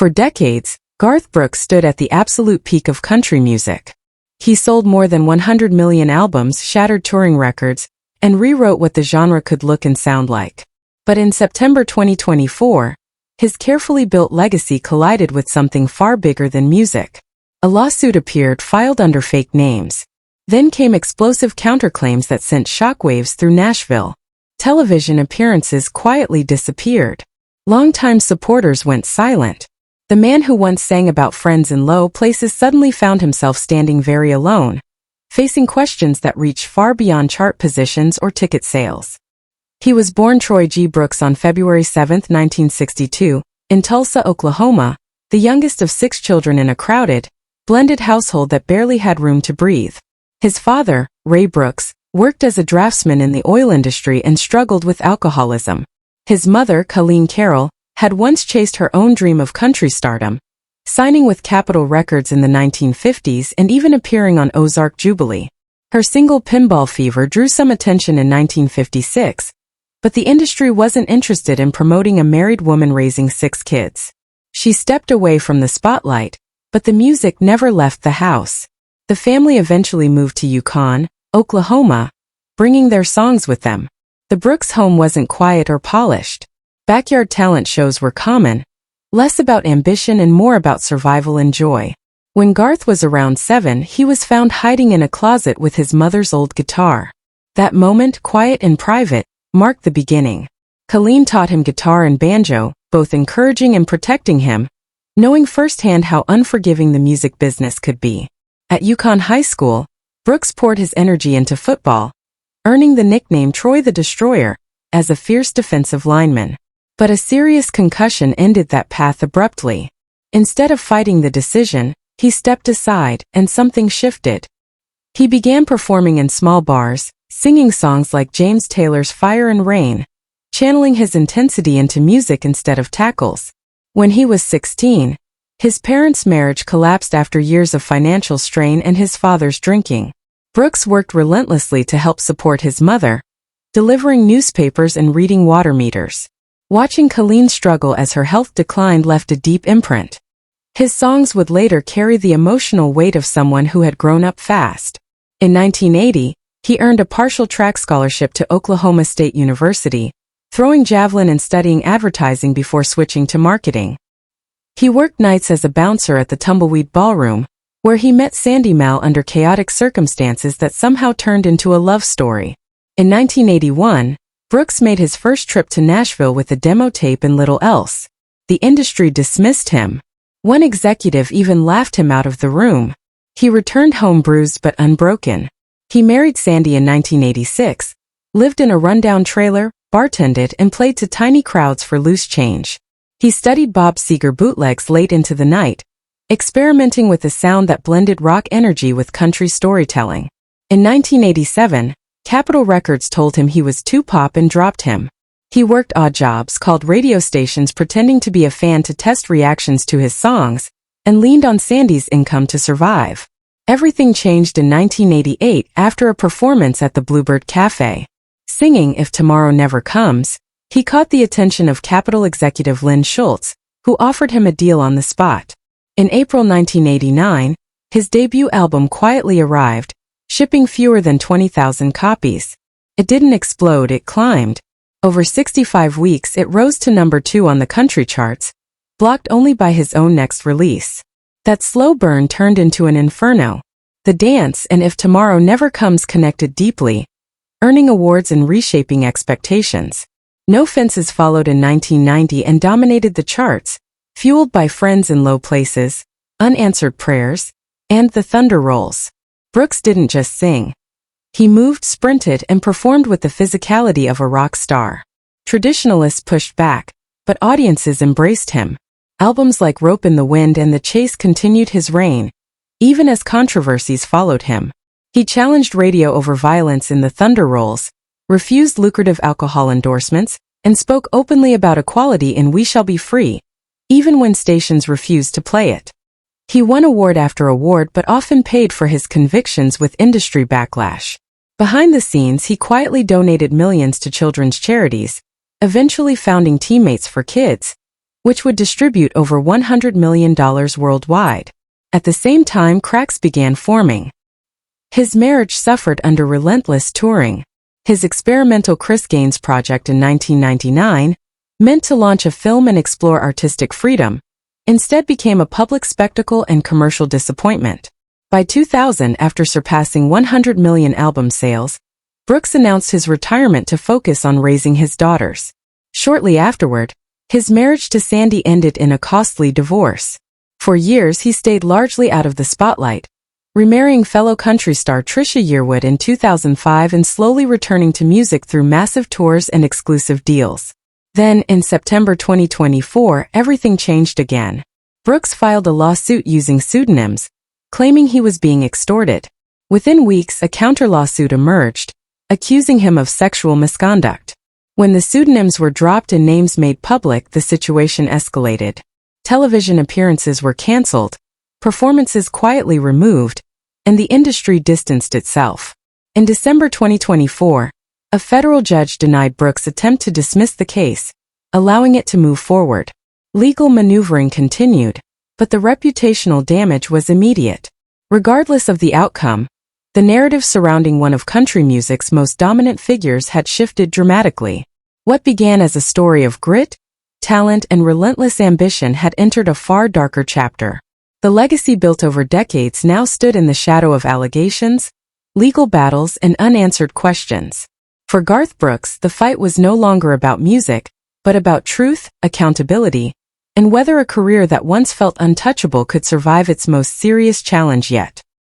For decades, Garth Brooks stood at the absolute peak of country music. He sold more than 100 million albums, shattered touring records, and rewrote what the genre could look and sound like. But in September 2024, his carefully built legacy collided with something far bigger than music. A lawsuit appeared, filed under fake names. Then came explosive counterclaims that sent shockwaves through Nashville. Television appearances quietly disappeared. Longtime supporters went silent. The man who once sang about friends in low places suddenly found himself standing very alone, facing questions that reached far beyond chart positions or ticket sales. He was born Troy G. Brooks on February 7, 1962, in Tulsa, Oklahoma, the youngest of 6 children in a crowded, blended household that barely had room to breathe. His father, Ray Brooks, worked as a draftsman in the oil industry and struggled with alcoholism. His mother, Colleen Carroll, had once chased her own dream of country stardom, signing with Capitol Records in the 1950s and even appearing on Ozark Jubilee. Her single Pinball Fever drew some attention in 1956, but the industry wasn't interested in promoting a married woman raising 6 kids. She stepped away from the spotlight, but the music never left the house. The family eventually moved to Yukon, Oklahoma, bringing their songs with them. The Brooks home wasn't quiet or polished. Backyard talent shows were common, less about ambition and more about survival and joy. When Garth was around 7, he was found hiding in a closet with his mother's old guitar. That moment, quiet and private, marked the beginning. Colleen taught him guitar and banjo, both encouraging and protecting him, knowing firsthand how unforgiving the music business could be. At Yukon High School, Brooks poured his energy into football, earning the nickname Troy the Destroyer, as a fierce defensive lineman. But a serious concussion ended that path abruptly. Instead of fighting the decision, he stepped aside, and something shifted. He began performing in small bars, singing songs like James Taylor's Fire and Rain, channeling his intensity into music instead of tackles. When he was 16, his parents' marriage collapsed after years of financial strain and his father's drinking. Brooks worked relentlessly to help support his mother, delivering newspapers and reading water meters. Watching Colleen struggle as her health declined left a deep imprint. His songs would later carry the emotional weight of someone who had grown up fast. In 1980, he earned a partial track scholarship to Oklahoma State University, throwing javelin and studying advertising before switching to marketing. He worked nights as a bouncer at the Tumbleweed Ballroom, where he met Sandy Mal under chaotic circumstances that somehow turned into a love story. In 1981, Brooks made his first trip to Nashville with a demo tape and little else. The industry dismissed him. One executive even laughed him out of the room. He returned home bruised but unbroken. He married Sandy in 1986, lived in a rundown trailer, bartended, and played to tiny crowds for loose change. He studied Bob Seger bootlegs late into the night, experimenting with a sound that blended rock energy with country storytelling. In 1987, Capitol Records told him he was too pop and dropped him. He worked odd jobs, called radio stations pretending to be a fan to test reactions to his songs, and leaned on Sandy's income to survive. Everything changed in 1988 after a performance at the Bluebird Cafe. Singing If Tomorrow Never Comes, he caught the attention of Capitol executive Lynn Schultz, who offered him a deal on the spot. In April 1989, his debut album quietly arrived, shipping fewer than 20,000 copies. It didn't explode, it climbed. Over 65 weeks it rose to number 2 on the country charts, blocked only by his own next release. That slow burn turned into an inferno. The Dance and If Tomorrow Never Comes connected deeply, earning awards and reshaping expectations. No Fences followed in 1990 and dominated the charts, fueled by Friends in Low Places, Unanswered Prayers, and The Thunder Rolls. Brooks didn't just sing. He moved, sprinted, and performed with the physicality of a rock star. Traditionalists pushed back, but audiences embraced him. Albums like Rope in the Wind and The Chase continued his reign, even as controversies followed him. He challenged radio over violence in The Thunder Rolls, refused lucrative alcohol endorsements, and spoke openly about equality in We Shall Be Free, even when stations refused to play it. He won award after award but often paid for his convictions with industry backlash. Behind the scenes, he quietly donated millions to children's charities, eventually founding Teammates for Kids, which would distribute over $100 million worldwide. At the same time, cracks began forming. His marriage suffered under relentless touring. His experimental Chris Gaines project in 1999, meant to launch a film and explore artistic freedom, instead became a public spectacle and commercial disappointment. By 2000, after surpassing 100 million album sales, Brooks announced his retirement to focus on raising his daughters. Shortly afterward, his marriage to Sandy ended in a costly divorce. For years he stayed largely out of the spotlight, remarrying fellow country star Trisha Yearwood in 2005 and slowly returning to music through massive tours and exclusive deals. Then, in September 2024, everything changed again. Brooks filed a lawsuit using pseudonyms, claiming he was being extorted. Within weeks, a counter-lawsuit emerged, accusing him of sexual misconduct. When the pseudonyms were dropped and names made public, the situation escalated. Television appearances were canceled, performances quietly removed, and the industry distanced itself. In December 2024, a federal judge denied Brooks' attempt to dismiss the case, allowing it to move forward. Legal maneuvering continued, but the reputational damage was immediate. Regardless of the outcome, the narrative surrounding one of country music's most dominant figures had shifted dramatically. What began as a story of grit, talent, and relentless ambition had entered a far darker chapter. The legacy built over decades now stood in the shadow of allegations, legal battles, and unanswered questions. For Garth Brooks, the fight was no longer about music, but about truth, accountability, and whether a career that once felt untouchable could survive its most serious challenge yet.